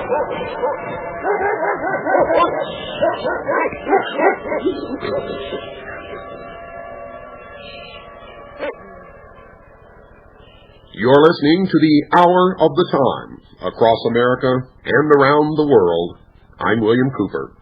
You're listening to the Hour of the Time, across America and around the world. I'm William Cooper.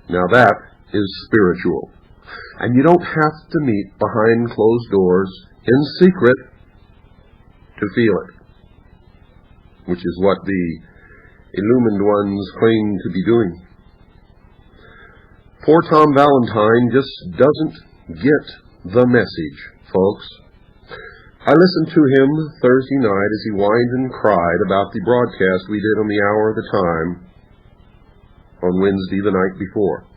Now that is spiritual. And you don't have to meet behind closed doors in secret to feel it, which is what the illumined ones claim to be doing. Poor Tom Valentine just doesn't get the message, folks. I listened to him Thursday night as he whined and cried about the broadcast we did on the Hour of the Time on Wednesday the night before.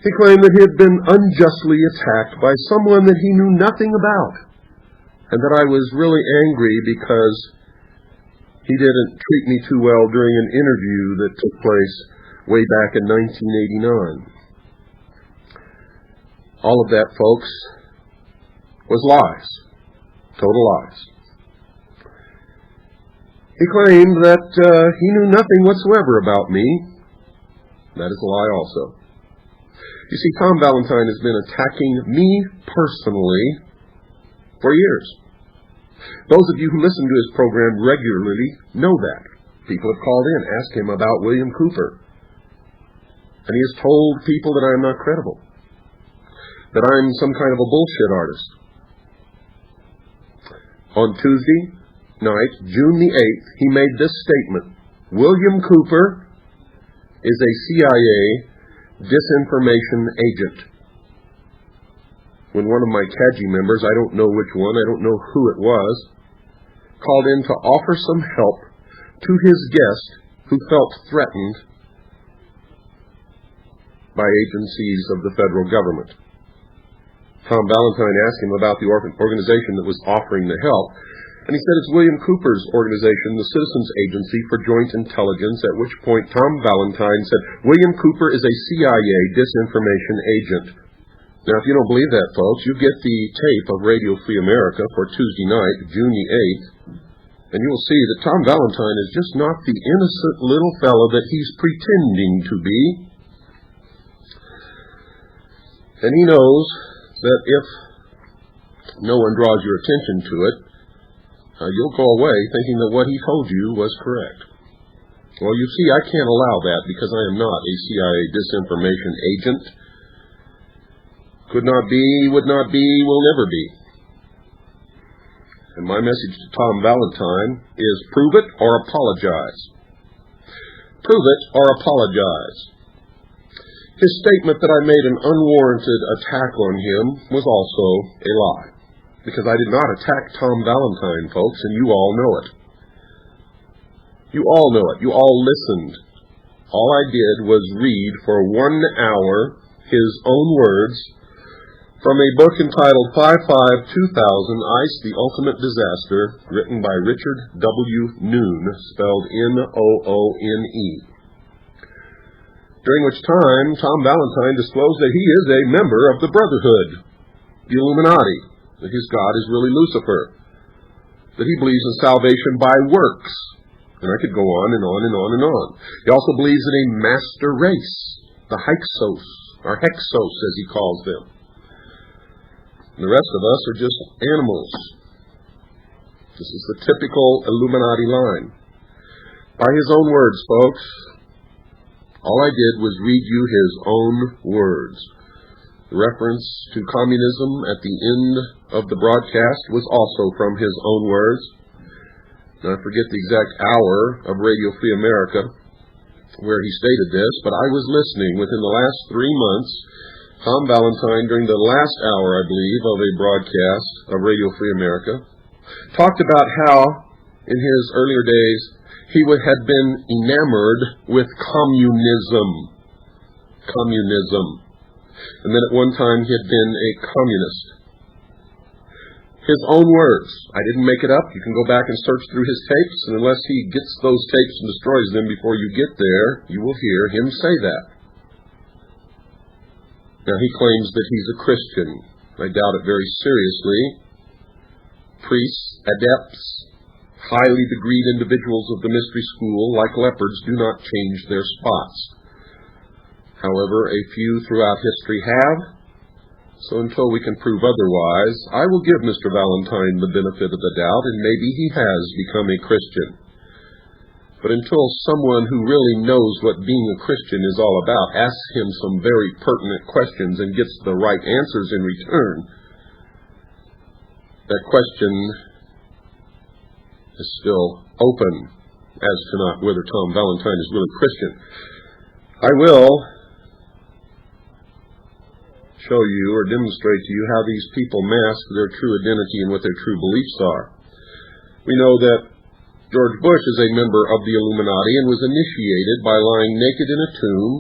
He claimed that he had been unjustly attacked by someone that he knew nothing about, and that I was really angry because he didn't treat me too well during an interview that took place way back in 1989. All of that, folks, was lies. Total lies. He claimed that he knew nothing whatsoever about me. That is a lie also. You see, Tom Valentine has been attacking me personally for years. Those of you who listen to his program regularly know that. People have called in, asked him about William Cooper. And he has told people that I am not credible, that I'm some kind of a bullshit artist. On Tuesday night, June the 8th, he made this statement: William Cooper is a CIA disinformation agent. When one of my CAGI members, I don't know which one, I don't know who it was, called in to offer some help to his guest who felt threatened by agencies of the federal government. Tom Valentine asked him about the organization that was offering the help, and he said it's William Cooper's organization, the Citizens Agency for Joint Intelligence, at which point Tom Valentine said, William Cooper is a CIA disinformation agent. Now, if you don't believe that, folks, you get the tape of Radio Free America for Tuesday night, June the 8th, and you will see that Tom Valentine is just not the innocent little fellow that he's pretending to be. And he knows that if no one draws your attention to it, you'll go away thinking that what he told you was correct. Well, you see, I can't allow that because I am not a CIA disinformation agent. Could not be, would not be, will never be. And my message to Tom Valentine is prove it or apologize. Prove it or apologize. His statement that I made an unwarranted attack on him was also a lie. Because I did not attack Tom Valentine, folks, and you all know it. You all know it. You all listened. All I did was read for 1 hour his own words from a book entitled 5/5/2000, Ice, the Ultimate Disaster, written by Richard W. Noon, spelled Noone. During which time, Tom Valentine disclosed that he is a member of the Brotherhood, the Illuminati, that his God is really Lucifer, that he believes in salvation by works, and I could go on and on and on and on. He also believes in a master race, the Hyksos, or Hexos as he calls them. And the rest of us are just animals. This is the typical Illuminati line. By his own words, folks, all I did was read you his own words. The reference to communism at the end of the broadcast was also from his own words. Now, I forget the exact hour of Radio Free America where he stated this, but I was listening within the last 3 months. Tom Valentine, during the last hour, I believe, of a broadcast of Radio Free America, talked about how, in his earlier days, he had been enamored with communism. Communism. and then at one time he had been a communist. His own words. I didn't make it up. You can go back and search through his tapes, and unless he gets those tapes and destroys them before you get there, you will hear him say that. Now, he claims that he's a Christian. I doubt it very seriously. Priests, adepts, highly degreed individuals of the mystery school, like leopards, do not change their spots. However, a few throughout history have. So until we can prove otherwise, I will give Mr. Valentine the benefit of the doubt, and maybe he has become a Christian. But until someone who really knows what being a Christian is all about asks him some very pertinent questions and gets the right answers in return, that question is still open as to not whether Tom Valentine is really Christian. I will show you or demonstrate to you how these people mask their true identity and what their true beliefs are. We know that George Bush is a member of the Illuminati and was initiated by lying naked in a tomb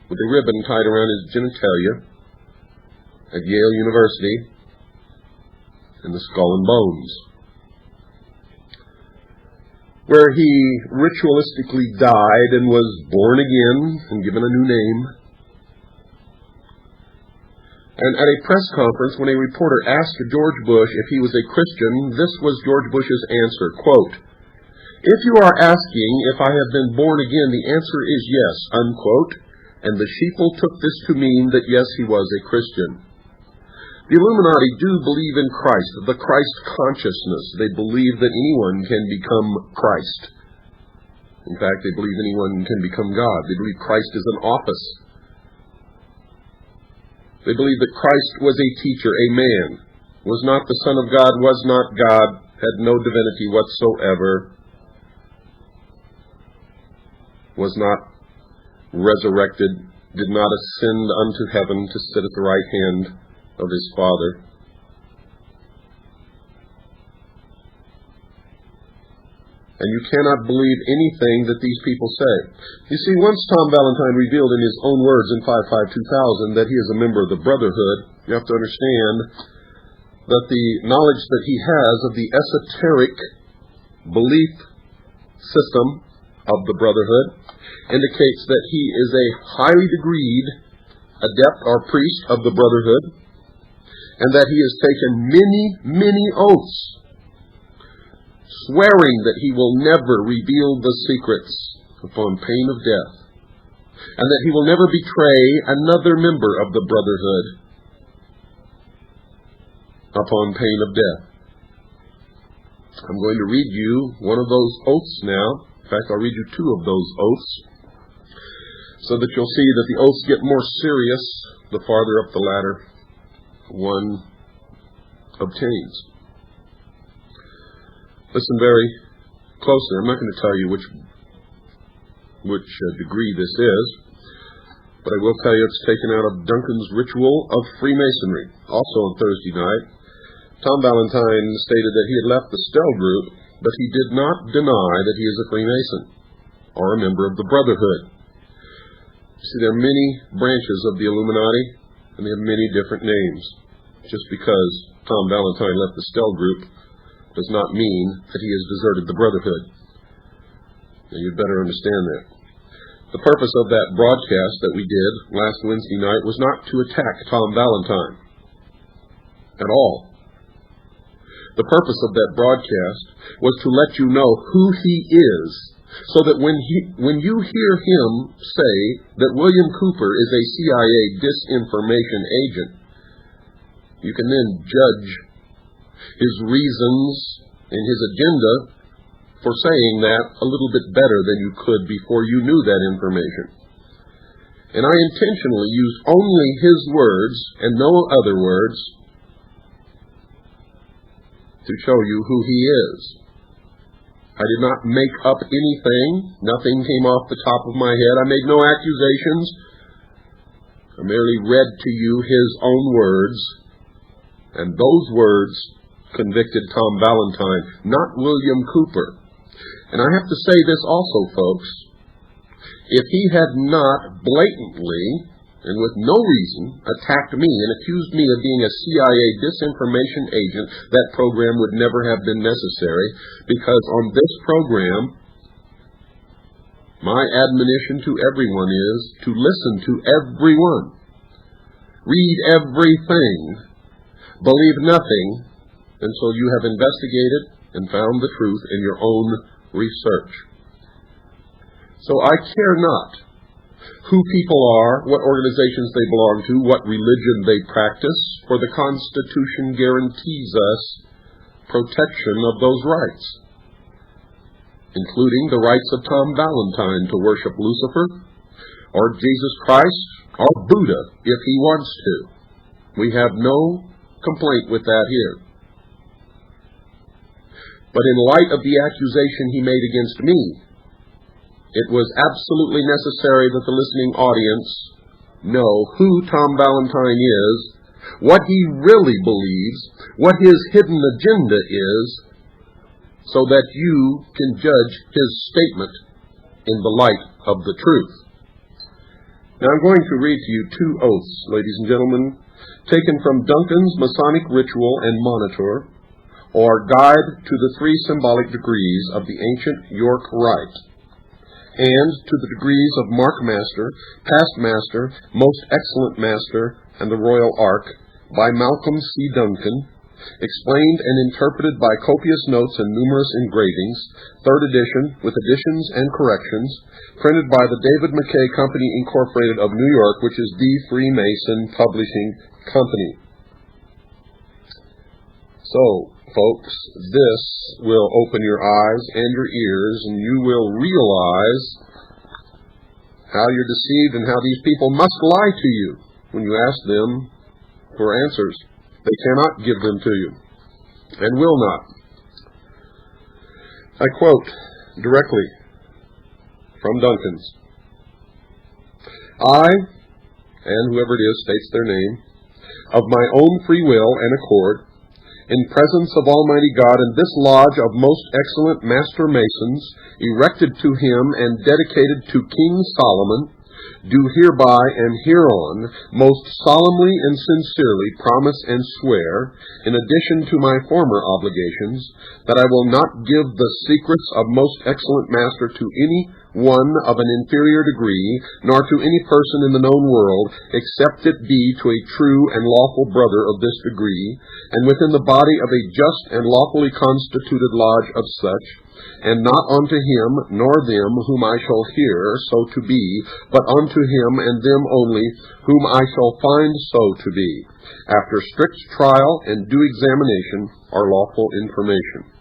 with a ribbon tied around his genitalia at Yale University in the Skull and Bones, where he ritualistically died and was born again and given a new name. And at a press conference, when a reporter asked George Bush if he was a Christian, this was George Bush's answer, quote, "If you are asking if I have been born again, the answer is yes," unquote, and the sheeple took this to mean that yes, he was a Christian. The Illuminati do believe in Christ, the Christ consciousness. They believe that anyone can become Christ. In fact, they believe anyone can become God. They believe Christ is an office. They believe that Christ was a teacher, a man, was not the Son of God, was not God, had no divinity whatsoever, was not resurrected, did not ascend unto heaven to sit at the right hand of his Father. And you cannot believe anything that these people say. You see, once Tom Valentine revealed in his own words in 552,000 that he is a member of the Brotherhood, you have to understand that the knowledge that he has of the esoteric belief system of the Brotherhood indicates that he is a highly degreed adept or priest of the Brotherhood, and that he has taken many oaths, swearing that he will never reveal the secrets upon pain of death, and that he will never betray another member of the Brotherhood upon pain of death. I'm going to read you one of those oaths now. In fact, I'll read you two of those oaths, so that you'll see that the oaths get more serious the farther up the ladder one obtains. Listen very closely. I'm not going to tell you which degree this is, but I will tell you it's taken out of Duncan's Ritual of Freemasonry. Also on Thursday night, Tom Valentine stated that he had left the Stell group, but he did not deny that he is a Freemason or a member of the Brotherhood. You see, there are many branches of the Illuminati, and they have many different names. Just because Tom Valentine left the Stell group does not mean that he has deserted the Brotherhood. Now, you'd better understand that. The purpose of that broadcast that we did last Wednesday night was not to attack Tom Valentine at all. The purpose of that broadcast was to let you know who he is, so that when you hear him say that William Cooper is a CIA disinformation agent, you can then judge his reasons and his agenda for saying that a little bit better than you could before you knew that information. And I intentionally used only his words and no other words to show you who he is. I did not make up anything. Nothing came off the top of my head. I made no accusations. I merely read to you his own words, and those words convicted Tom Valentine, not William Cooper. And I have to say this also, folks. If he had not blatantly and with no reason attacked me and accused me of being a CIA disinformation agent, that program would never have been necessary, because on this program, my admonition to everyone is to listen to everyone, read everything, believe nothing until you have investigated and found the truth in your own research. So I care not who people are, what organizations they belong to, what religion they practice, for the Constitution guarantees us protection of those rights, including the rights of Tom Valentine to worship Lucifer, or Jesus Christ, or Buddha, if he wants to. We have no complaint with that here. But in light of the accusation he made against me, it was absolutely necessary that the listening audience know who Tom Valentine is, what he really believes, what his hidden agenda is, so that you can judge his statement in the light of the truth. Now I'm going to read to you two oaths, ladies and gentlemen, taken from Duncan's Masonic Ritual and Monitor, or Guide to the Three Symbolic Degrees of the Ancient York Rite, and to the degrees of Mark Master, Past Master, Most Excellent Master, and the Royal Ark, by Malcolm C. Duncan, explained and interpreted by copious notes and numerous engravings, 3rd edition, with additions and corrections, printed by the David McKay Company, Incorporated of New York, which is the Freemason Publishing Company. So, folks, this will open your eyes and your ears, and you will realize how you're deceived and how these people must lie to you when you ask them for answers. They cannot give them to you, and will not. I quote directly from Duncan's. I, and whoever it is states their name, of my own free will and accord, in presence of Almighty God in this lodge of most excellent Master Masons, erected to him and dedicated to King Solomon, do hereby and hereon most solemnly and sincerely promise and swear, in addition to my former obligations, that I will not give the secrets of most excellent Master to any one of an inferior degree, nor to any person in the known world, except it be to a true and lawful brother of this degree, and within the body of a just and lawfully constituted lodge of such, and not unto him nor them whom I shall hear so to be, but unto him and them only whom I shall find so to be, after strict trial and due examination or lawful information.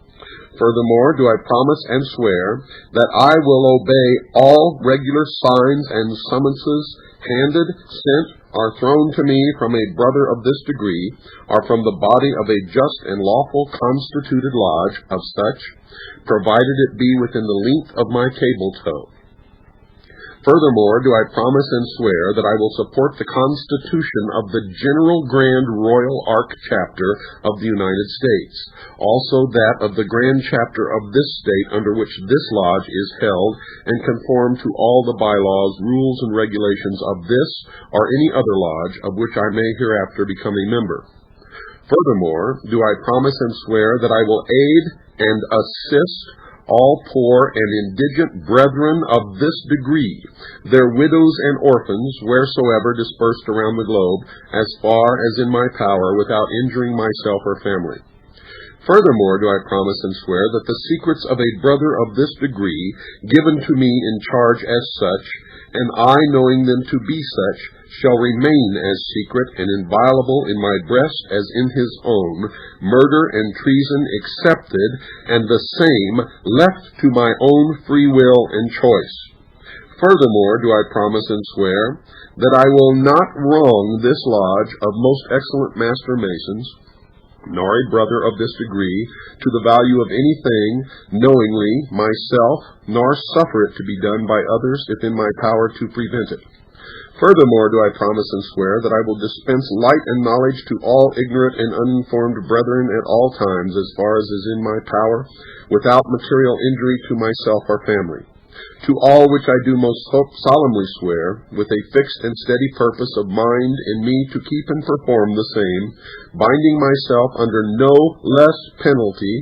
Furthermore, do I promise and swear that I will obey all regular signs and summonses handed, sent, or thrown to me from a brother of this degree, or from the body of a just and lawful constituted lodge of such, provided it be within the length of my cable toe. Furthermore, do I promise and swear that I will support the Constitution of the General Grand Royal Ark Chapter of the United States, also that of the Grand Chapter of this state under which this lodge is held, and conform to all the bylaws, rules, and regulations of this or any other lodge of which I may hereafter become a member. Furthermore, do I promise and swear that I will aid and assist all poor and indigent brethren of this degree, their widows and orphans, wheresoever dispersed around the globe, as far as in my power, without injuring myself or family. Furthermore, do I promise and swear that the secrets of a brother of this degree, given to me in charge as such, and I knowing them to be such, shall remain as secret and inviolable in my breast as in his own, murder and treason excepted, and the same left to my own free will and choice. Furthermore, do I promise and swear that I will not wrong this lodge of most excellent Master Masons, nor a brother of this degree, to the value of anything, knowingly, myself, nor suffer it to be done by others if in my power to prevent it. Furthermore, do I promise and swear that I will dispense light and knowledge to all ignorant and uninformed brethren at all times, as far as is in my power, without material injury to myself or family. To all which I do most solemnly swear, with a fixed and steady purpose of mind in me to keep and perform the same, binding myself under no less penalty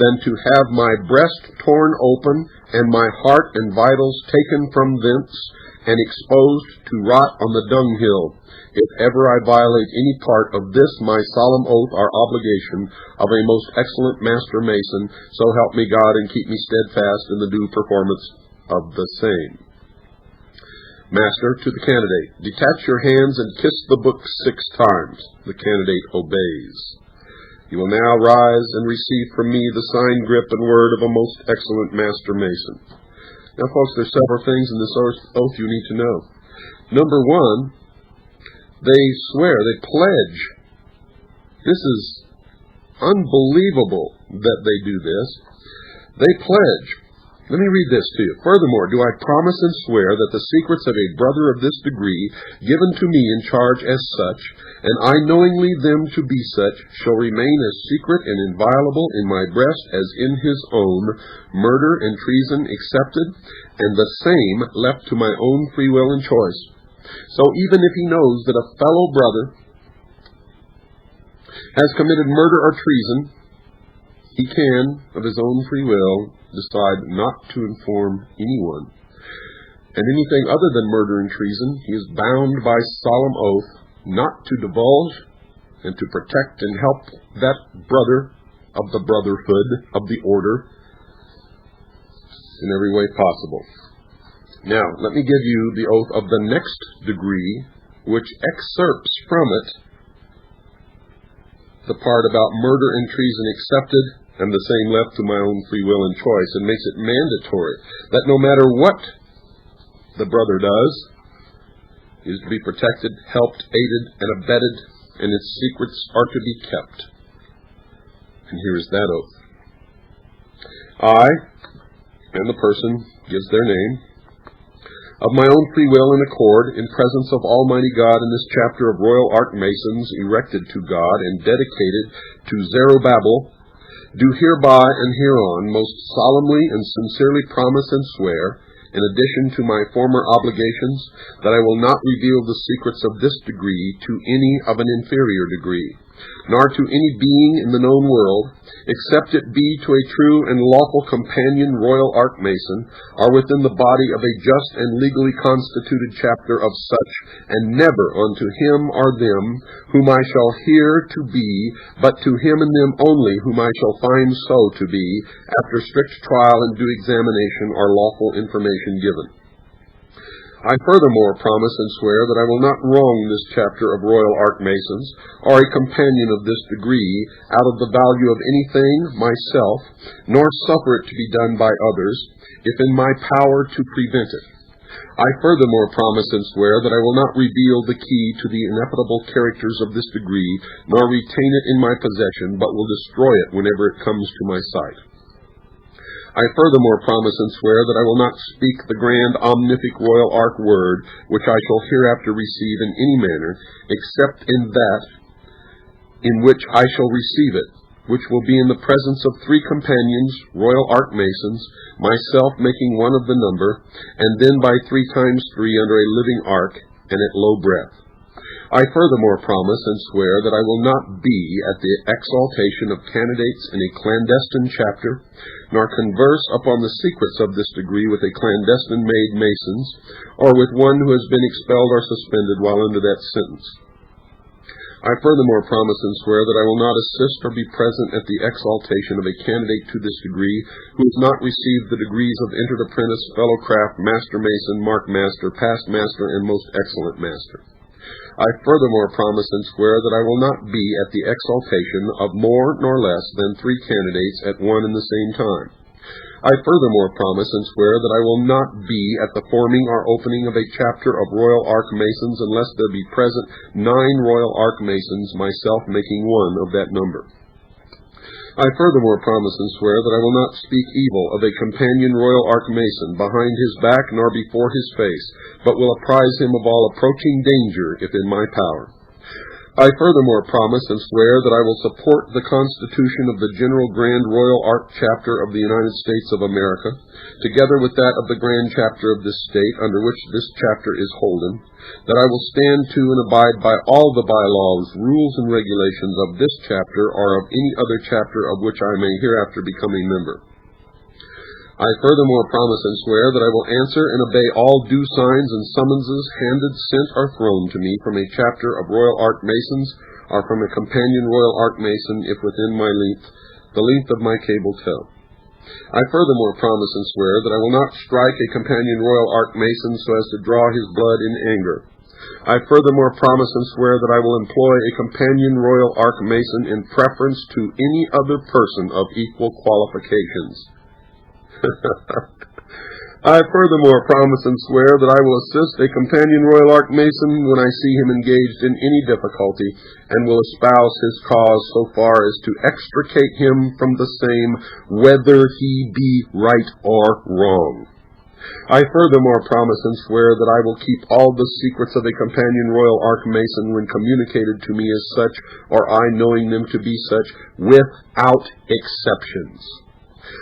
than to have my breast torn open and my heart and vitals taken from thence and exposed to rot on the dunghill, if ever I violate any part of this my solemn oath or obligation of a most excellent master mason, so help me God and keep me steadfast in the due performance of the same. Master to the candidate, detach your hands and kiss the book 6 times. The candidate obeys. You will now rise and receive from me the sign, grip, and word of a most excellent master mason. Now, folks, there's several things in this oath you need to know. Number one, they swear, they pledge. This is unbelievable that they do this. They pledge. Let me read this to you. Furthermore, do I promise and swear that the secrets of a brother of this degree, given to me in charge as such, and I knowingly them to be such, shall remain as secret and inviolable in my breast as in his own, murder and treason excepted, and the same left to my own free will and choice. So even if he knows that a fellow brother has committed murder or treason, he can, of his own free will, decide not to inform anyone. And anything other than murder and treason, he is bound by solemn oath not to divulge and to protect and help that brother of the brotherhood, of the order, in every way possible. Now, let me give you the oath of the next degree, which excerpts from it the part about murder and treason accepted, and the same left to my own free will and choice, and makes it mandatory that no matter what the brother does, he is to be protected, helped, aided, and abetted, and its secrets are to be kept. And here is that oath. I, and the person gives their name, of my own free will and accord, in presence of Almighty God in this chapter of Royal Archmasons erected to God and dedicated to Zerubbabel, do hereby and hereon most solemnly and sincerely promise and swear, in addition to my former obligations, that I will not reveal the secrets of this degree to any of an inferior degree, nor to any being in the known world, except it be to a true and lawful companion royal archmason, or within the body of a just and legally constituted chapter of such, and never unto him or them whom I shall hear to be, but to him and them only whom I shall find so to be, after strict trial and due examination or lawful information given. I furthermore promise and swear that I will not wrong this chapter of Royal Archmasons, or a companion of this degree, out of the value of anything myself, nor suffer it to be done by others, if in my power to prevent it. I furthermore promise and swear that I will not reveal the key to the ineffable characters of this degree, nor retain it in my possession, but will destroy it whenever it comes to my sight. I furthermore promise and swear that I will not speak the grand omnific royal ark word, which I shall hereafter receive in any manner, except in that in which I shall receive it, which will be in the presence of 3 companions, royal archmasons, myself making one of the number, and then by 3 times 3 under a living ark, and at low breath. I furthermore promise and swear that I will not be at the exaltation of candidates in a clandestine chapter, nor converse upon the secrets of this degree with a clandestine made masons, or with one who has been expelled or suspended while under that sentence. I furthermore promise and swear that I will not assist or be present at the exaltation of a candidate to this degree who has not received the degrees of entered apprentice, fellow craft, master mason, mark master, past master, and most excellent master. I furthermore promise and swear that I will not be at the exaltation of more nor less than 3 candidates at one and the same time. I furthermore promise and swear that I will not be at the forming or opening of a chapter of Royal Archmasons unless there be present 9 Royal Archmasons, myself making one of that number. I furthermore promise and swear that I will not speak evil of a companion royal archmason behind his back nor before his face, but will apprise him of all approaching danger if in my power. I furthermore promise and swear that I will support the Constitution of the General Grand Royal Ark Chapter of the United States of America, together with that of the Grand Chapter of this state under which this chapter is holden, that I will stand to and abide by all the bylaws, rules, and regulations of this chapter or of any other chapter of which I may hereafter become a member. I furthermore promise and swear that I will answer and obey all due signs and summonses handed, sent, or thrown to me from a chapter of Royal Ark Masons or from a companion Royal Ark Mason if within the length of my cable tow. I furthermore promise and swear that I will not strike a companion Royal Ark Mason so as to draw his blood in anger. I furthermore promise and swear that I will employ a companion Royal Ark Mason in preference to any other person of equal qualifications. I furthermore promise and swear that I will assist a companion Royal Ark Mason when I see him engaged in any difficulty, and will espouse his cause so far as to extricate him from the same, whether he be right or wrong. I furthermore promise and swear that I will keep all the secrets of a companion Royal Ark Mason when communicated to me as such, or I knowing them to be such, without exceptions.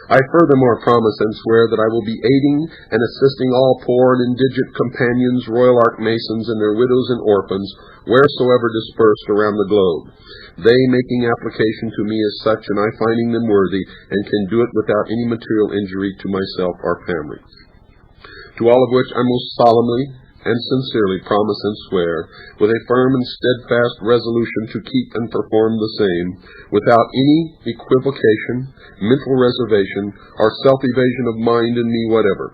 I furthermore promise and swear that I will be aiding and assisting all poor and indigent companions, Royal Ark Masons, and their widows and orphans, wheresoever dispersed around the globe, they making application to me as such, and I finding them worthy, and can do it without any material injury to myself or family. To all of which I most solemnly and sincerely promise and swear, with a firm and steadfast resolution to keep and perform the same, without any equivocation, mental reservation, or self-evasion of mind in me whatever,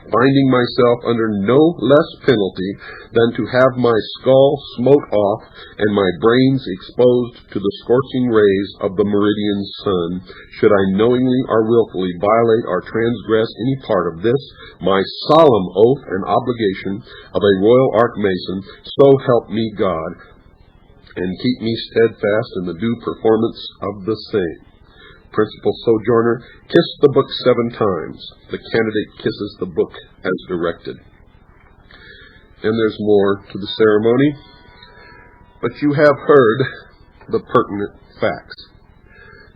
finding myself under no less penalty than to have my skull smote off and my brains exposed to the scorching rays of the meridian sun, should I knowingly or willfully violate or transgress any part of this, my solemn oath and obligation of a Royal Ark Mason, so help me God, and keep me steadfast in the due performance of the same. Principal Sojourner, kiss the book 7 times. The candidate kisses the book as directed. And there's more to the ceremony, but you have heard the pertinent facts.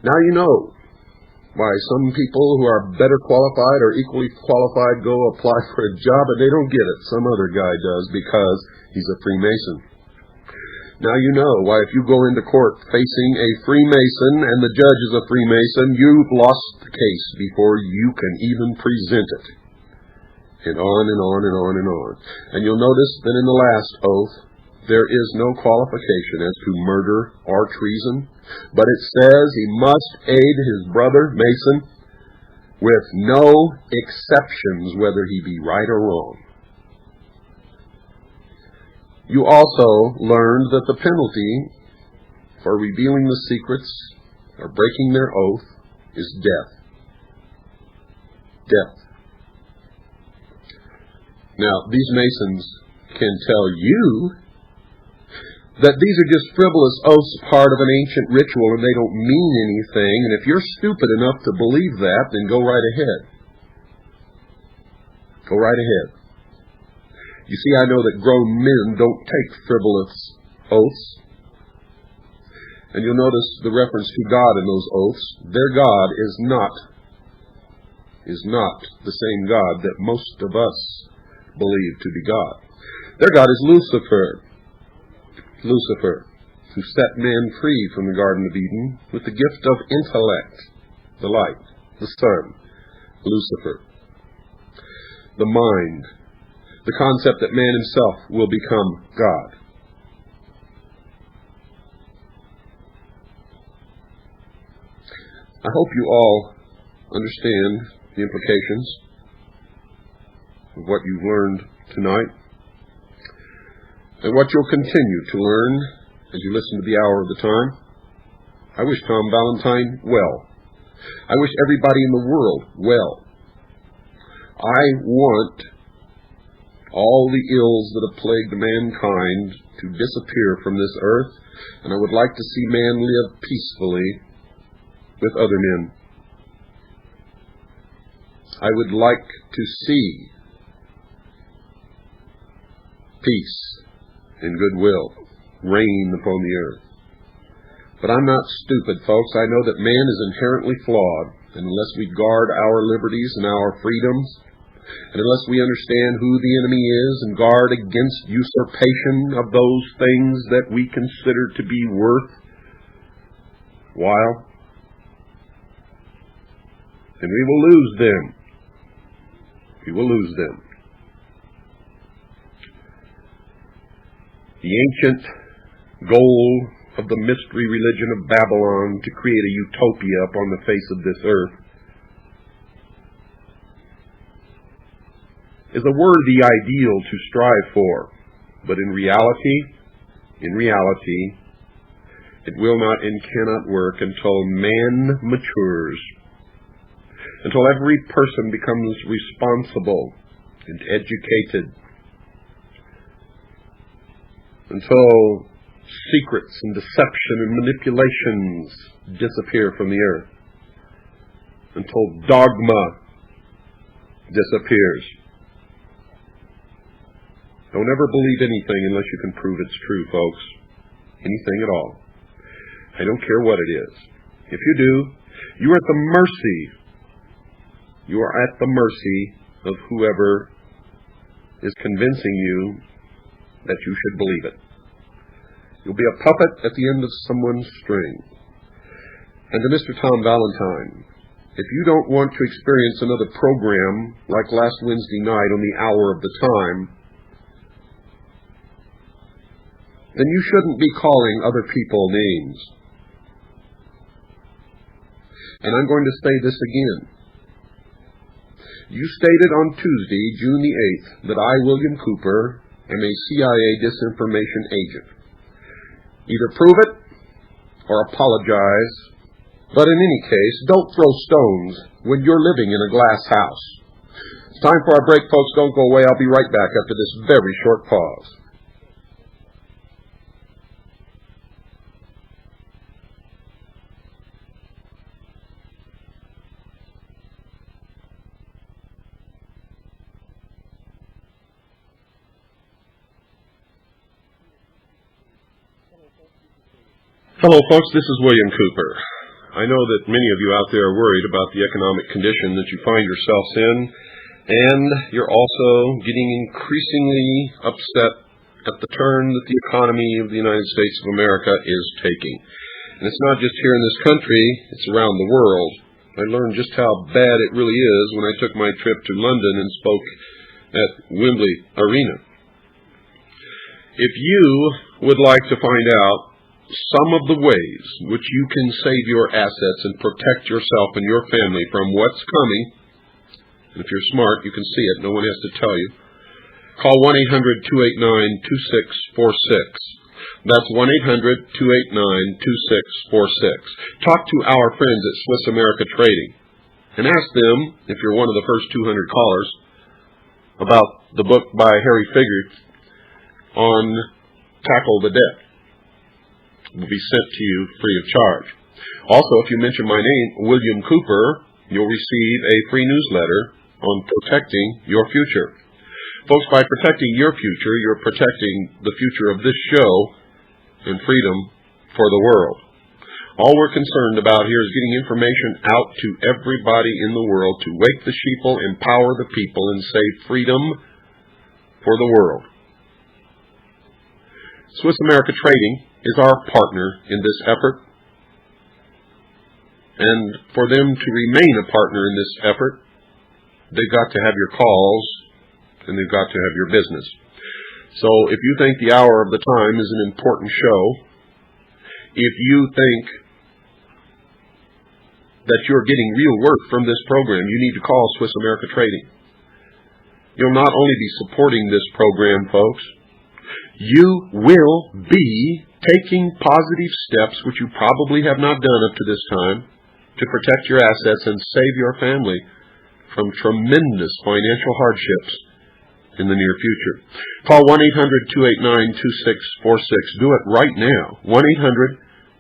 Now you know why some people who are better qualified or equally qualified go apply for a job and they don't get it. Some other guy does because he's a Freemason. Now you know why if you go into court facing a Freemason and the judge is a Freemason, you've lost the case before you can even present it. And on and on and on and on. And you'll notice that in the last oath, there is no qualification as to murder or treason, but it says he must aid his brother Mason with no exceptions, whether he be right or wrong. You also learned that the penalty for revealing the secrets or breaking their oath is death. Death. Now, these Masons can tell you that these are just frivolous oaths, part of an ancient ritual, and they don't mean anything, and if you're stupid enough to believe that, then go right ahead. Go right ahead. You see, I know that grown men don't take frivolous oaths. And you'll notice the reference to God in those oaths. Their God is not the same God that most of us believe to be God. Their God is Lucifer. Lucifer, who set man free from the Garden of Eden with the gift of intellect, the light, the sun. Lucifer. The mind. The concept that man himself will become God. I hope you all understand the implications of what you've learned tonight, and what you'll continue to learn as you listen to the hour of the time. I wish Tom Valentine well. I wish everybody in the world well. I want all the ills that have plagued mankind to disappear from this earth, and I would like to see man live peacefully with other men. I would like to see peace and goodwill reign upon the earth. But I'm not stupid, folks. I know that man is inherently flawed, and unless we guard our liberties and our freedoms, and unless we understand who the enemy is and guard against usurpation of those things that we consider to be worthwhile, then we will lose them. We will lose them. The ancient goal of the mystery religion of Babylon to create a utopia upon the face of this earth is a worthy ideal to strive for, but in reality, it will not and cannot work until man matures, until every person becomes responsible and educated, until secrets and deception and manipulations disappear from the earth, until dogma disappears. Don't ever believe anything unless you can prove it's true, folks. Anything at all. I don't care what it is. If you do, you are at the mercy. You are at the mercy of whoever is convincing you that you should believe it. You'll be a puppet at the end of someone's string. And to Mr. Tom Valentine, if you don't want to experience another program like last Wednesday night on the hour of the time, then you shouldn't be calling other people names. And I'm going to say this again. You stated on Tuesday, June the 8th, that I, William Cooper, am a CIA disinformation agent. Either prove it or apologize, but in any case, don't throw stones when you're living in a glass house. It's time for our break, folks. Don't go away. I'll be right back after this very short pause. Hello, folks. This is William Cooper. I know that many of you out there are worried about the economic condition that you find yourselves in, and you're also getting increasingly upset at the turn that the economy of the United States of America is taking. And it's not just here in this country, it's around the world. I learned just how bad it really is when I took my trip to London and spoke at Wembley Arena. If you would like to find out some of the ways which you can save your assets and protect yourself and your family from what's coming, and if you're smart, you can see it. No one has to tell you. Call 1-800-289-2646. That's 1-800-289-2646. Talk to our friends at Swiss America Trading and ask them, if you're one of the first 200 callers, about the book by Harry Figure on Tackle the Debt. Will be sent to you free of charge. Also, if you mention my name, William Cooper, you'll receive a free newsletter on protecting your future. Folks, by protecting your future, you're protecting the future of this show and freedom for the world. All we're concerned about here is getting information out to everybody in the world to wake the sheeple, empower the people, and save freedom for the world. Swiss America Trading is our partner in this effort, and for them to remain a partner in this effort, they've got to have your calls and they've got to have your business. So if you think the hour of the time is an important show, if you think that you're getting real worth from this program, you need to call Swiss America Trading. You'll not only be supporting this program, folks, you will be taking positive steps, which you probably have not done up to this time, to protect your assets and save your family from tremendous financial hardships in the near future. Call 1-800-289-2646. Do it right now.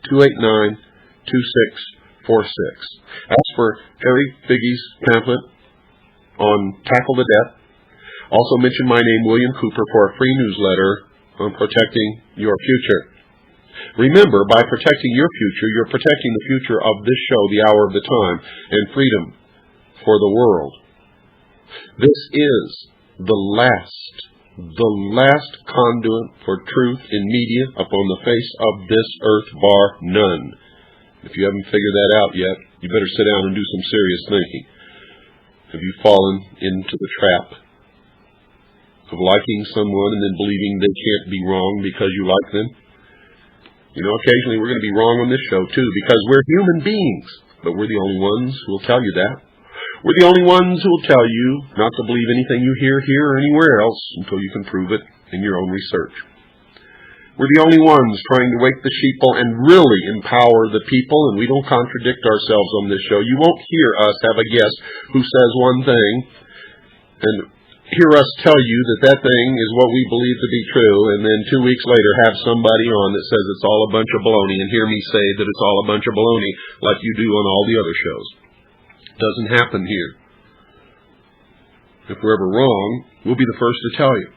1-800-289-2646. Ask for Harry Figge's pamphlet on Tackle the Debt. Also mention my name, William Cooper, for a free newsletter on protecting your future. Remember, by protecting your future, you're protecting the future of this show, The Hour of the Time, and freedom for the world. This is the last conduit for truth in media upon the face of this earth, bar none. If you haven't figured that out yet, you better sit down and do some serious thinking. Have you fallen into the trap of liking someone and then believing they can't be wrong because you like them? You know, occasionally we're going to be wrong on this show too, because we're human beings, but we're the only ones who will tell you that. We're the only ones who will tell you not to believe anything you hear here or anywhere else until you can prove it in your own research. We're the only ones trying to wake the sheeple and really empower the people, and we don't contradict ourselves on this show. You won't hear us have a guest who says one thing and hear us tell you that thing is what we believe to be true, and then 2 weeks later have somebody on that says it's all a bunch of baloney, and hear me say that it's all a bunch of baloney like you do on all the other shows. Doesn't happen here. If we're ever wrong, we'll be the first to tell you.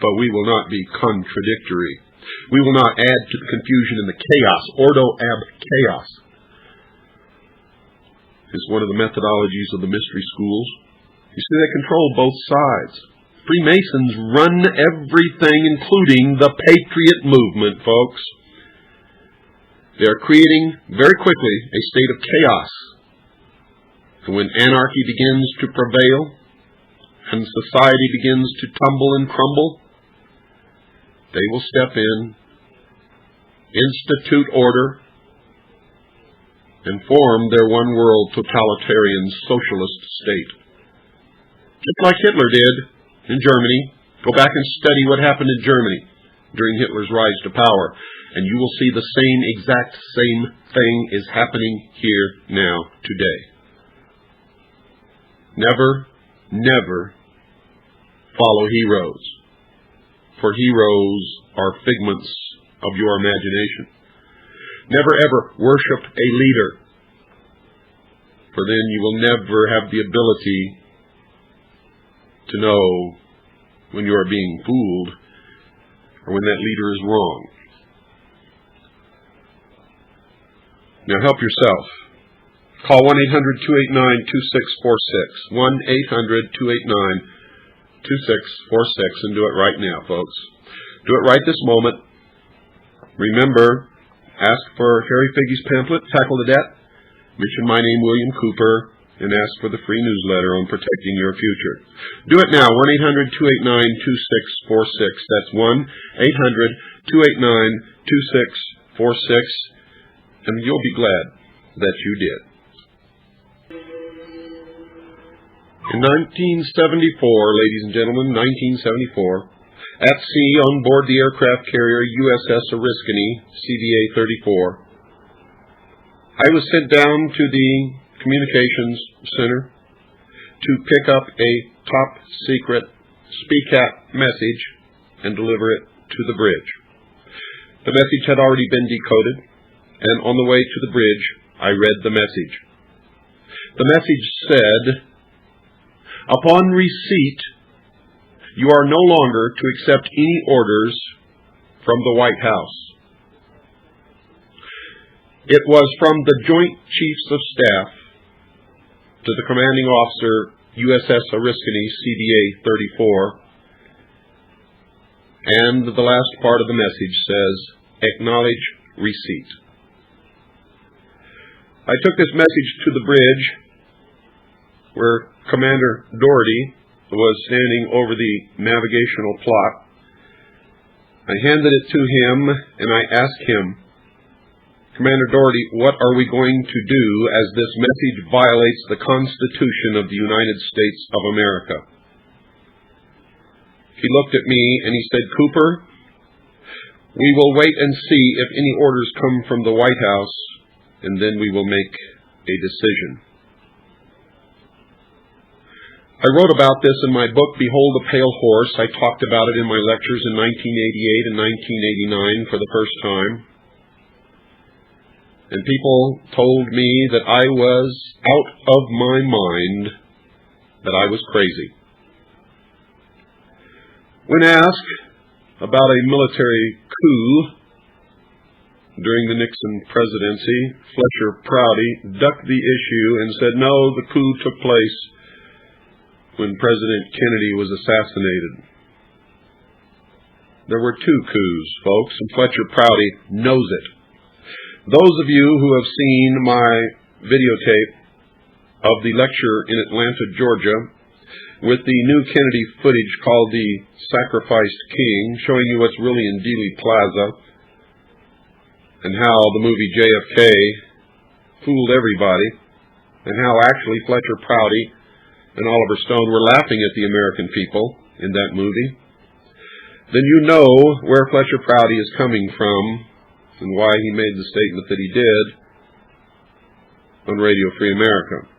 But we will not be contradictory. We will not add to the confusion and the chaos. Ordo ab chaos is one of the methodologies of the mystery schools. You see, they control both sides. Freemasons run everything, including the Patriot movement, folks. They are creating, very quickly, a state of chaos. And when anarchy begins to prevail, and society begins to tumble and crumble, they will step in, institute order, and form their one-world totalitarian socialist state. Just like Hitler did in Germany. Go back and study what happened in Germany during Hitler's rise to power, and you will see the exact same thing is happening here now, today. Never follow heroes, for heroes are figments of your imagination. Never ever worship a leader, for then you will never have the ability to know when you are being fooled or when that leader is wrong. Now help yourself. Call 1-800-289-2646. 1-800-289-2646 and do it right now, folks. Do it right this moment. Remember, ask for Harry Figge's pamphlet, Tackle the Debt. Mention my name, William Cooper, and ask for the free newsletter on protecting your future. Do it now, 1-800-289-2646. That's 1-800-289-2646, and you'll be glad that you did. In 1974, ladies and gentlemen, 1974, at sea on board the aircraft carrier USS Oriskany, CBA 34, I was sent down to the communications center to pick up a top-secret SPCAT message and deliver it to the bridge. The message had already been decoded, and on the way to the bridge, I read the message. The message said, "Upon receipt, you are no longer to accept any orders from the White House." It was from the Joint Chiefs of Staff to the commanding officer, USS Oriskany, CBA 34, and the last part of the message says, "Acknowledge receipt." I took this message to the bridge where Commander Doherty was standing over the navigational plot. I handed it to him and I asked him, "Commander Doherty, what are we going to do as this message violates the Constitution of the United States of America?" He looked at me and he said, "Cooper, we will wait and see if any orders come from the White House, and then we will make a decision." I wrote about this in my book, Behold a Pale Horse. I talked about it in my lectures in 1988 and 1989 for the first time. And people told me that I was out of my mind, that I was crazy. When asked about a military coup during the Nixon presidency. Fletcher Prouty ducked the issue and said, no, the coup took place when President Kennedy was assassinated. There were two coups, folks, and Fletcher Prouty knows it. Those of you who have seen my videotape of the lecture in Atlanta, Georgia, with the new Kennedy footage called The Sacrificed King, showing you what's really in Dealey Plaza, and how the movie JFK fooled everybody, and how actually Fletcher Prouty and Oliver Stone were laughing at the American people in that movie, then you know where Fletcher Prouty is coming from and why he made the statement that he did on Radio Free America.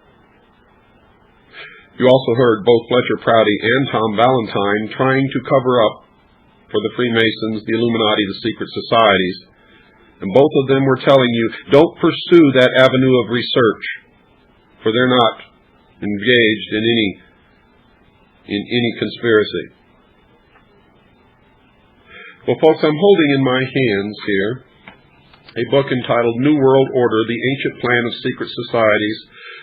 You also heard both Fletcher Prouty and Tom Valentine trying to cover up for the Freemasons, the Illuminati, the secret societies. And both of them were telling you, don't pursue that avenue of research, for they're not engaged in any conspiracy. Well, folks, I'm holding in my hands here a book entitled New World Order, The Ancient Plan of Secret Societies,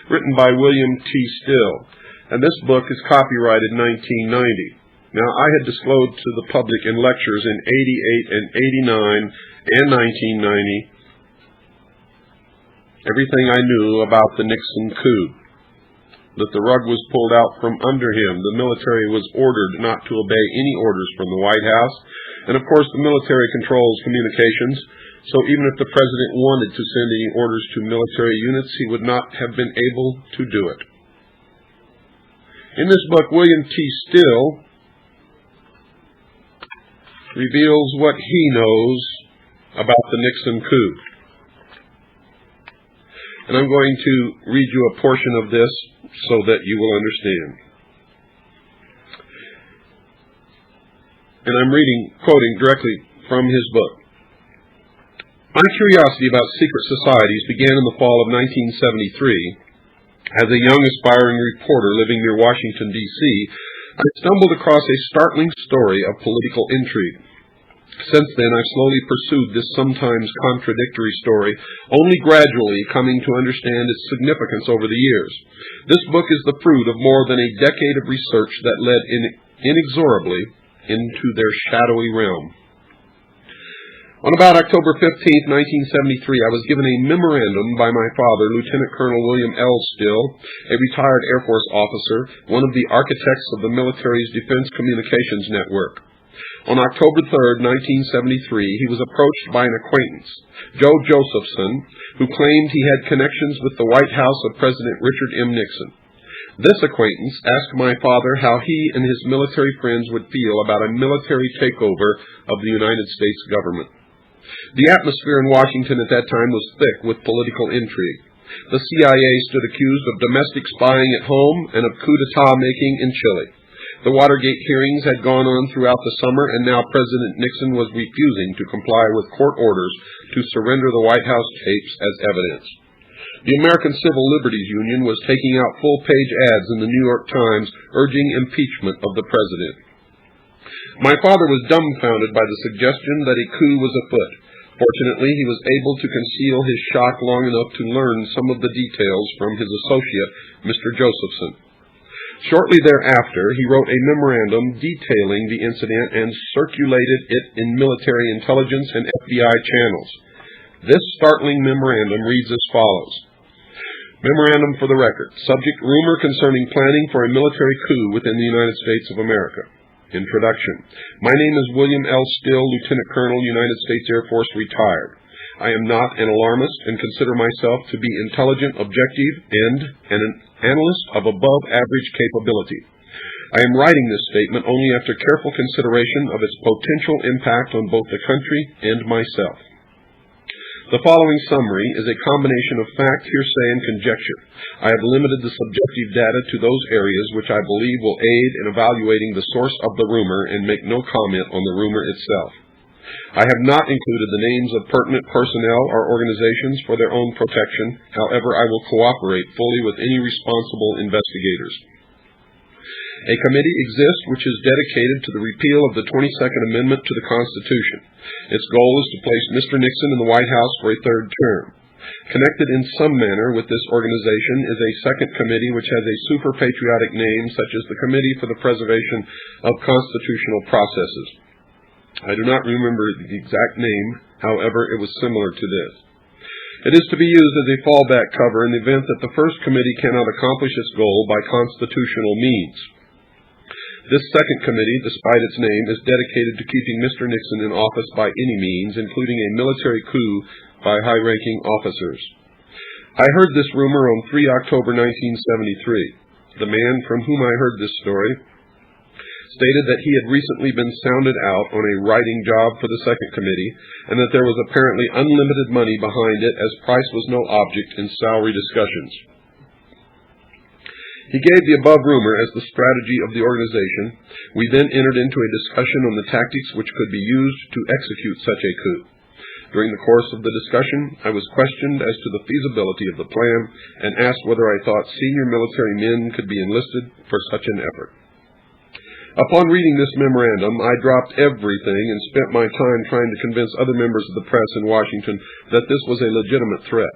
written by William T. Still. And this book is copyrighted 1990. Now, I had disclosed to the public in lectures in 88 and 89 and 1990 everything I knew about the Nixon coup, that the rug was pulled out from under him. The military was ordered not to obey any orders from the White House. And, of course, the military controls communications, so even if the president wanted to send any orders to military units, he would not have been able to do it. In this book, William T. Still reveals what he knows about the Nixon coup. And I'm going to read you a portion of this so that you will understand. And I'm quoting directly from his book. My curiosity about secret societies began in the fall of 1973. As a young aspiring reporter living near Washington, D.C., I stumbled across a startling story of political intrigue. Since then, I've slowly pursued this sometimes contradictory story, only gradually coming to understand its significance over the years. This book is the fruit of more than a decade of research that led inexorably into their shadowy realm. On about October 15, 1973, I was given a memorandum by my father, Lieutenant Colonel William L. Still, a retired Air Force officer, one of the architects of the military's Defense Communications Network. On October 3, 1973, he was approached by an acquaintance, Joe Josephson, who claimed he had connections with the White House of President Richard M. Nixon. This acquaintance asked my father how he and his military friends would feel about a military takeover of the United States government. The atmosphere in Washington at that time was thick with political intrigue. The CIA stood accused of domestic spying at home and of coup d'etat making in Chile. The Watergate hearings had gone on throughout the summer, and now President Nixon was refusing to comply with court orders to surrender the White House tapes as evidence. The American Civil Liberties Union was taking out full-page ads in the New York Times urging impeachment of the president. My father was dumbfounded by the suggestion that a coup was afoot. Fortunately, he was able to conceal his shock long enough to learn some of the details from his associate, Mr. Josephson. Shortly thereafter, he wrote a memorandum detailing the incident and circulated it in military intelligence and FBI channels. This startling memorandum reads as follows. Memorandum for the record. Subject: rumor concerning planning for a military coup within the United States of America. Introduction. My name is William L. Still, Lieutenant Colonel, United States Air Force, retired. I am not an alarmist and consider myself to be intelligent, objective, and an analyst of above-average capability. I am writing this statement only after careful consideration of its potential impact on both the country and myself. The following summary is a combination of fact, hearsay, and conjecture. I have limited the subjective data to those areas which I believe will aid in evaluating the source of the rumor and make no comment on the rumor itself. I have not included the names of pertinent personnel or organizations for their own protection. However, I will cooperate fully with any responsible investigators. A committee exists which is dedicated to the repeal of the 22nd Amendment to the Constitution. Its goal is to place Mr. Nixon in the White House for a third term. Connected in some manner with this organization is a second committee which has a super-patriotic name, such as the Committee for the Preservation of Constitutional Processes. I do not remember the exact name, however, it was similar to this. It is to be used as a fallback cover in the event that the first committee cannot accomplish its goal by constitutional means. This second committee, despite its name, is dedicated to keeping Mr. Nixon in office by any means, including a military coup by high-ranking officers. I heard this rumor on 3 October 1973. The man from whom I heard this story stated that he had recently been sounded out on a writing job for the second committee, and that there was apparently unlimited money behind it, as price was no object in salary discussions. He gave the above rumor as the strategy of the organization. We then entered into a discussion on the tactics which could be used to execute such a coup. During the course of the discussion, I was questioned as to the feasibility of the plan and asked whether I thought senior military men could be enlisted for such an effort. Upon reading this memorandum, I dropped everything and spent my time trying to convince other members of the press in Washington that this was a legitimate threat.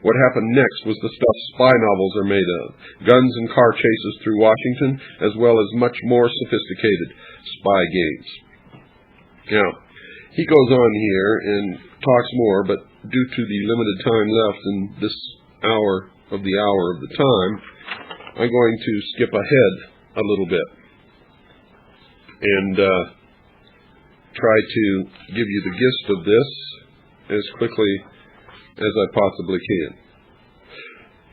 What happened next was the stuff spy novels are made of, guns and car chases through Washington, as well as much more sophisticated spy games. Now, he goes on here and talks more, but due to the limited time left in this hour of the time, I'm going to skip ahead a little bit and try to give you the gist of this as quickly as I possibly can.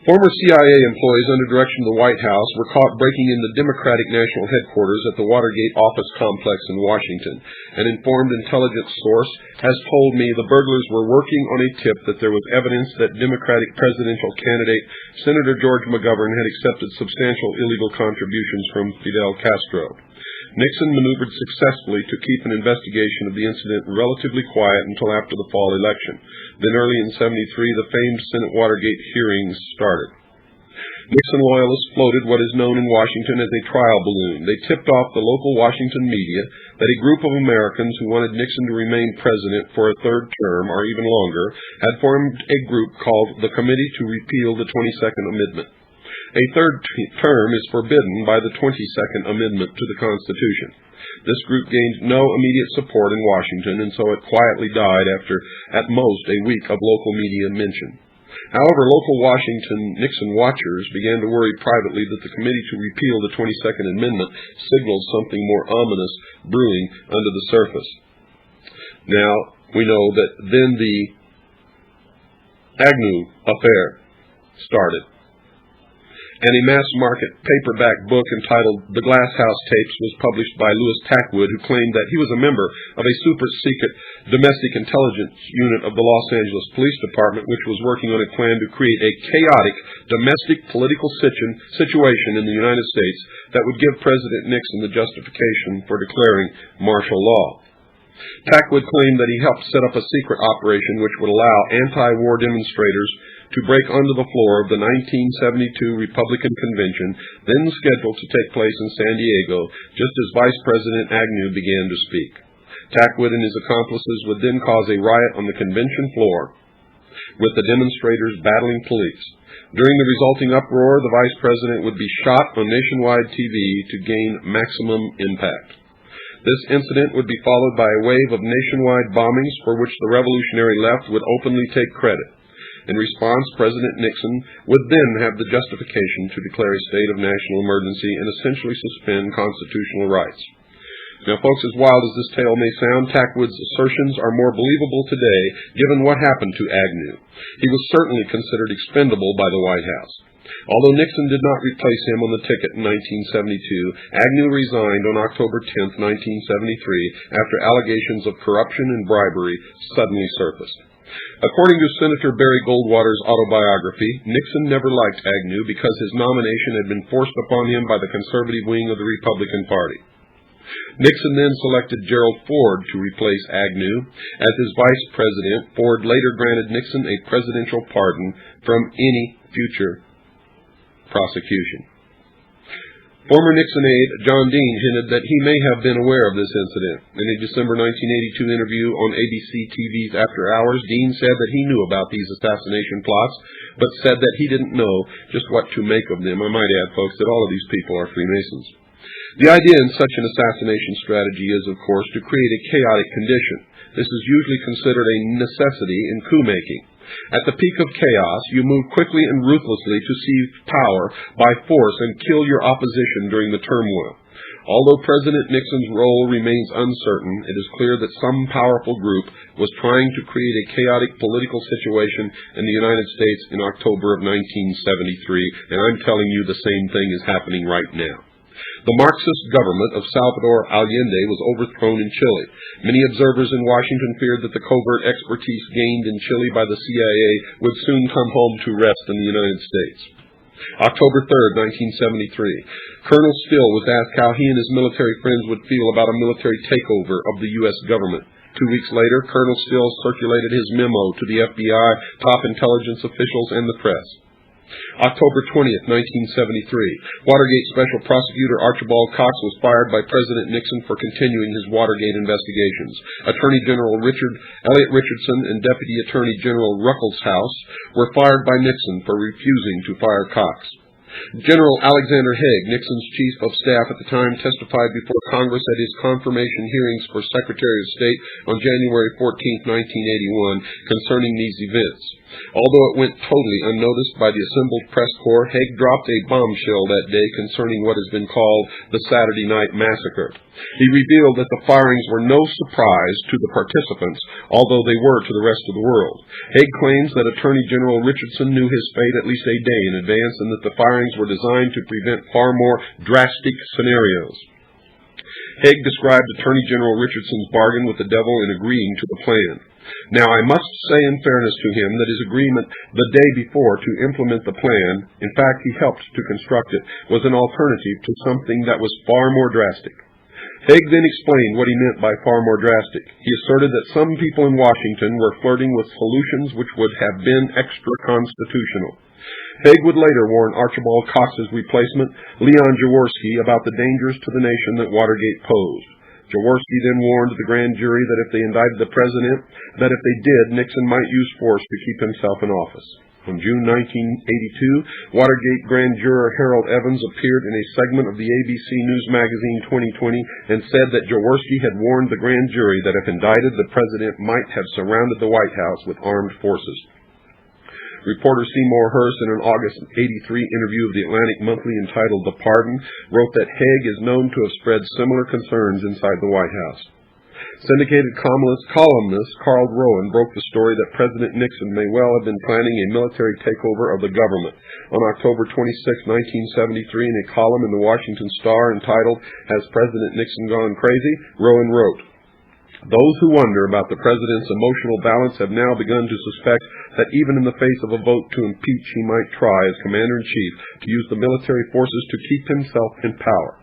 Former CIA employees under direction of the White House were caught breaking into Democratic National Headquarters at the Watergate office complex in Washington. An informed intelligence source has told me the burglars were working on a tip that there was evidence that Democratic presidential candidate Senator George McGovern had accepted substantial illegal contributions from Fidel Castro. Nixon maneuvered successfully to keep an investigation of the incident relatively quiet until after the fall election. Then early in '73, the famed Senate Watergate hearings started. Nixon loyalists floated what is known in Washington as a trial balloon. They tipped off the local Washington media that a group of Americans who wanted Nixon to remain president for a third term or even longer had formed a group called the Committee to Repeal the 22nd Amendment. A third term is forbidden by the 22nd Amendment to the Constitution. This group gained no immediate support in Washington, and so it quietly died after, at most, a week of local media mention. However, local Washington Nixon watchers began to worry privately that the Committee to Repeal the 22nd Amendment signaled something more ominous brewing under the surface. Now, we know that then the Agnew affair started, and a mass-market paperback book entitled The Glass House Tapes was published by Louis Packwood, who claimed that he was a member of a super-secret domestic intelligence unit of the Los Angeles Police Department, which was working on a plan to create a chaotic domestic political situation in the United States that would give President Nixon the justification for declaring martial law. Packwood claimed that he helped set up a secret operation which would allow anti-war demonstrators to break onto the floor of the 1972 Republican Convention, then scheduled to take place in San Diego, just as Vice President Agnew began to speak. Packwood and his accomplices would then cause a riot on the convention floor, with the demonstrators battling police. During the resulting uproar, the Vice President would be shot on nationwide TV to gain maximum impact. This incident would be followed by a wave of nationwide bombings for which the revolutionary left would openly take credit. In response, President Nixon would then have the justification to declare a state of national emergency and essentially suspend constitutional rights. Now, folks, as wild as this tale may sound, Packwood's assertions are more believable today given what happened to Agnew. He was certainly considered expendable by the White House. Although Nixon did not replace him on the ticket in 1972, Agnew resigned on October 10, 1973, after allegations of corruption and bribery suddenly surfaced. According to Senator Barry Goldwater's autobiography, Nixon never liked Agnew because his nomination had been forced upon him by the conservative wing of the Republican Party. Nixon then selected Gerald Ford to replace Agnew. As his vice president, Ford later granted Nixon a presidential pardon from any future prosecution. Former Nixon aide John Dean hinted that he may have been aware of this incident. In a December 1982 interview on ABC TV's After Hours, Dean said that he knew about these assassination plots, but said that he didn't know just what to make of them. I might add, folks, that all of these people are Freemasons. The idea in such an assassination strategy is, of course, to create a chaotic condition. This is usually considered a necessity in coup making. At the peak of chaos, you move quickly and ruthlessly to seize power by force and kill your opposition during the turmoil. Although President Nixon's role remains uncertain, it is clear that some powerful group was trying to create a chaotic political situation in the United States in October of 1973, and I'm telling you the same thing is happening right now. The Marxist government of Salvador Allende was overthrown in Chile. Many observers in Washington feared that the covert expertise gained in Chile by the CIA would soon come home to rest in the United States. October 3rd, 1973. Colonel Still was asked how he and his military friends would feel about a military takeover of the U.S. government. 2 weeks later, Colonel Still circulated his memo to the FBI, top intelligence officials, and the press. October 20th, 1973. Watergate Special Prosecutor Archibald Cox was fired by President Nixon for continuing his Watergate investigations. Attorney General Elliot Richardson and Deputy Attorney General Ruckelshaus were fired by Nixon for refusing to fire Cox. General Alexander Haig, Nixon's chief of staff at the time, testified before Congress at his confirmation hearings for Secretary of State on January 14, 1981, concerning these events. Although it went totally unnoticed by the assembled press corps, Haig dropped a bombshell that day concerning what has been called the Saturday Night Massacre. He revealed that the firings were no surprise to the participants, although they were to the rest of the world. Haig claims that Attorney General Richardson knew his fate at least a day in advance, and that the firings were designed to prevent far more drastic scenarios. Haig described Attorney General Richardson's bargain with the devil in agreeing to the plan. Now, I must say in fairness to him that his agreement the day before to implement the plan, in fact he helped to construct it, was an alternative to something that was far more drastic. Haig then explained what he meant by far more drastic. He asserted that some people in Washington were flirting with solutions which would have been extra-constitutional. Haig would later warn Archibald Cox's replacement, Leon Jaworski, about the dangers to the nation that Watergate posed. Jaworski then warned the grand jury that if they indicted the president, that if they did, Nixon might use force to keep himself in office. On June 1982, Watergate grand juror Harold Evans appeared in a segment of the ABC News magazine 2020 and said that Jaworski had warned the grand jury that if indicted, the president might have surrounded the White House with armed forces. Reporter Seymour Hersh, in an August 1983 interview of the Atlantic Monthly entitled The Pardon, wrote that Haig is known to have spread similar concerns inside the White House. Syndicated columnist Carl Rowan broke the story that President Nixon may well have been planning a military takeover of the government. On October 26, 1973, in a column in the Washington Star entitled, "Has President Nixon Gone Crazy?" Rowan wrote, "Those who wonder about the president's emotional balance have now begun to suspect that even in the face of a vote to impeach, he might try, as commander-in-chief, to use the military forces to keep himself in power."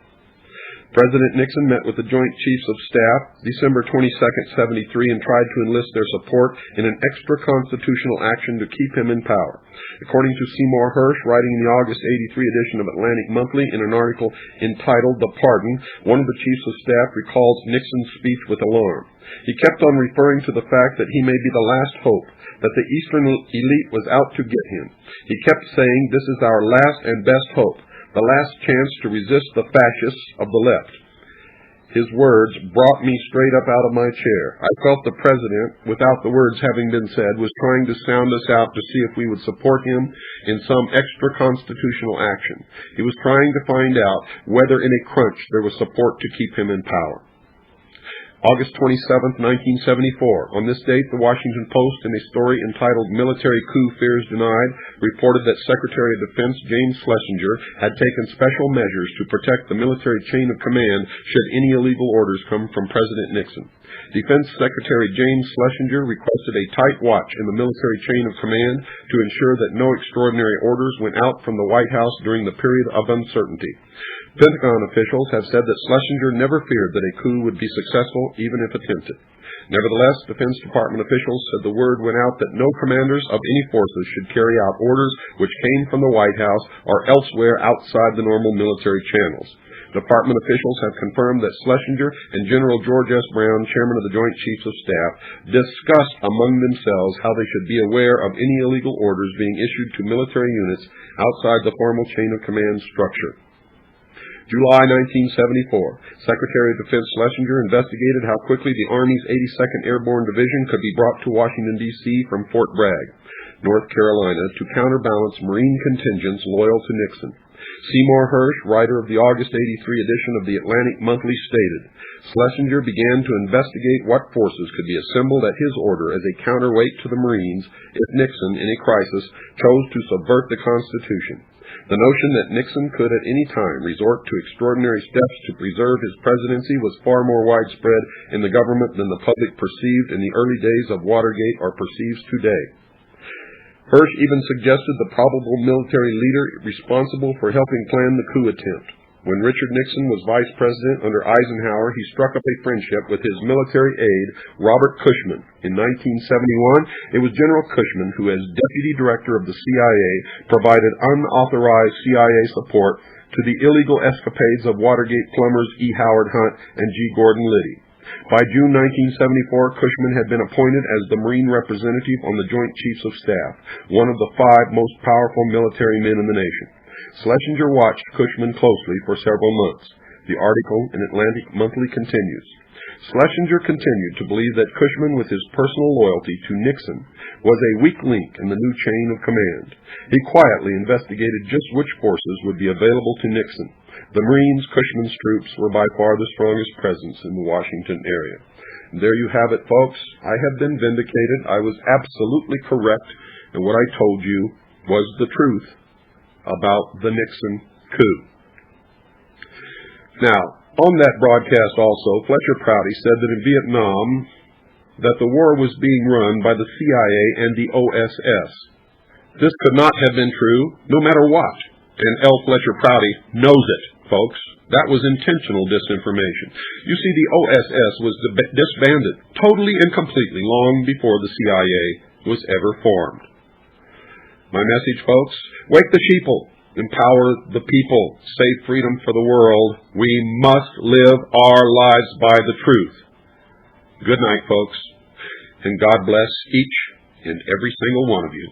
President Nixon met with the Joint Chiefs of Staff December 22, 1973, and tried to enlist their support in an extra-constitutional action to keep him in power. According to Seymour Hersh, writing in the August 1983 edition of Atlantic Monthly in an article entitled The Pardon, one of the Chiefs of Staff recalls Nixon's speech with alarm. He kept on referring to the fact that he may be the last hope, that the Eastern elite was out to get him. He kept saying, "This is our last and best hope, the last chance to resist the fascists of the left." His words brought me straight up out of my chair. I felt the president, without the words having been said, was trying to sound us out to see if we would support him in some extra-constitutional action. He was trying to find out whether in a crunch there was support to keep him in power. August 27, 1974. On this date, the Washington Post, in a story entitled "Military Coup Fears Denied," reported that Secretary of Defense James Schlesinger had taken special measures to protect the military chain of command should any illegal orders come from President Nixon. Defense Secretary James Schlesinger requested a tight watch in the military chain of command to ensure that no extraordinary orders went out from the White House during the period of uncertainty. Pentagon officials have said that Schlesinger never feared that a coup would be successful, even if attempted. Nevertheless, Defense Department officials said the word went out that no commanders of any forces should carry out orders which came from the White House or elsewhere outside the normal military channels. Department officials have confirmed that Schlesinger and General George S. Brown, chairman of the Joint Chiefs of Staff, discussed among themselves how they should be aware of any illegal orders being issued to military units outside the formal chain of command structure. July 1974, Secretary of Defense Schlesinger investigated how quickly the Army's 82nd Airborne Division could be brought to Washington, D.C. from Fort Bragg, North Carolina, to counterbalance Marine contingents loyal to Nixon. Seymour Hersh, writer of the August 83 edition of the Atlantic Monthly, stated, Schlesinger began to investigate what forces could be assembled at his order as a counterweight to the Marines if Nixon, in a crisis, chose to subvert the Constitution. The notion that Nixon could at any time resort to extraordinary steps to preserve his presidency was far more widespread in the government than the public perceived in the early days of Watergate or perceives today. Hersh even suggested the probable military leader responsible for helping plan the coup attempt. When Richard Nixon was vice president under Eisenhower, he struck up a friendship with his military aide, Robert Cushman. In 1971, it was General Cushman who, as deputy director of the CIA, provided unauthorized CIA support to the illegal escapades of Watergate plumbers E. Howard Hunt and G. Gordon Liddy. By June 1974, Cushman had been appointed as the Marine representative on the Joint Chiefs of Staff, one of the 5 most powerful military men in the nation. Schlesinger watched Cushman closely for several months. The article in Atlantic Monthly continues. Schlesinger continued to believe that Cushman, with his personal loyalty to Nixon, was a weak link in the new chain of command. He quietly investigated just which forces would be available to Nixon. The Marines, Cushman's troops, were by far the strongest presence in the Washington area. And there you have it, folks. I have been vindicated. I was absolutely correct, and what I told you was the truth about the Nixon coup. Now, on that broadcast also, Fletcher Prouty said that in Vietnam, that the war was being run by the CIA and the OSS. This could not have been true, no matter what. And L. Fletcher Prouty knows it, folks. That was intentional disinformation. You see, the OSS was disbanded totally and completely long before the CIA was ever formed. My message, folks, wake the sheeple. Empower the people. Save freedom for the world. We must live our lives by the truth. Good night, folks, and God bless each and every single one of you.